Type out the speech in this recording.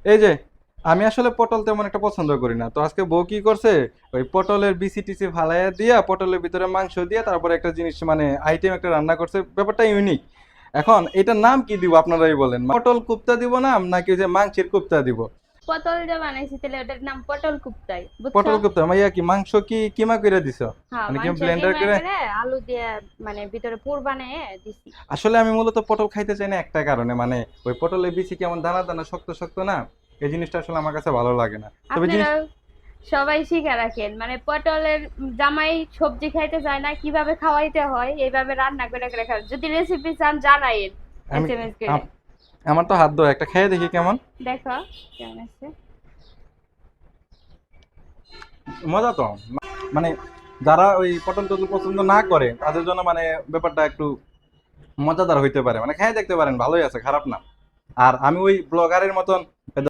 এই যে আমি আসলে পটল তেমন একটা পছন্দ করি না, তো আজকে বউ কি করছে, ওই পটলের বিচি টিচি ফালাইয়া দিয়া পটলের ভিতরে মাংস দিয়া তারপরে একটা জিনিস মানে আইটেম একটা রান্না করছে, ব্যাপারটা ইউনিক। এখন এটার নাম কি দিব আপনারাই বলেন, পটল কুপ্তা দিব নাম নাকি ওই যে মাংসের কুপ্তা দিব? পটল দিয়ে বানাইছি তাহলে ওটার নাম পটল কুপ্তাই, বুঝছো? পটল কুপ্তা মাইয়া কি মাংস কি কিমা করে দিছ? হ্যাঁ, মানে কি মাংস ব্লেন্ডার কিমা করে? করে আলু দিয়ে মানে ভিতরে পুর বানিয়ে দিছি। আসলে আমি মূলত পটল খাইতে চাই না একটা কারণে, মানে ওই পটলের বিচি কেমন দানা দানা শক্ত শক্ত না, এই জিনিসটা আসলে আমার কাছে ভালো লাগে না। তবে জিনিস আপনারা সবাই শিখে রাখেন, মানে পটলের জামাই সবজি খাইতে চায় না, কিভাবে খাওয়াইতে হয় এইভাবে রান্না করে করে খান। যদি রেসিপি চান জানাইন আমি এসএমএস করে। আপ- আমার তো হাত ধোয়া, একটা খেয়ে দেখি কেমন। দেখো কেমন আছে। মজা তো, মানে যারা ওই পটল টটল পছন্দ না করে তাদের জন্য মানে ব্যাপারটা একটু মজাদার হইতে পারে, মানে খেয়ে দেখতে পারেন, ভালোই আছে, খারাপ না। আর আমি ওই ব্লগারের মতন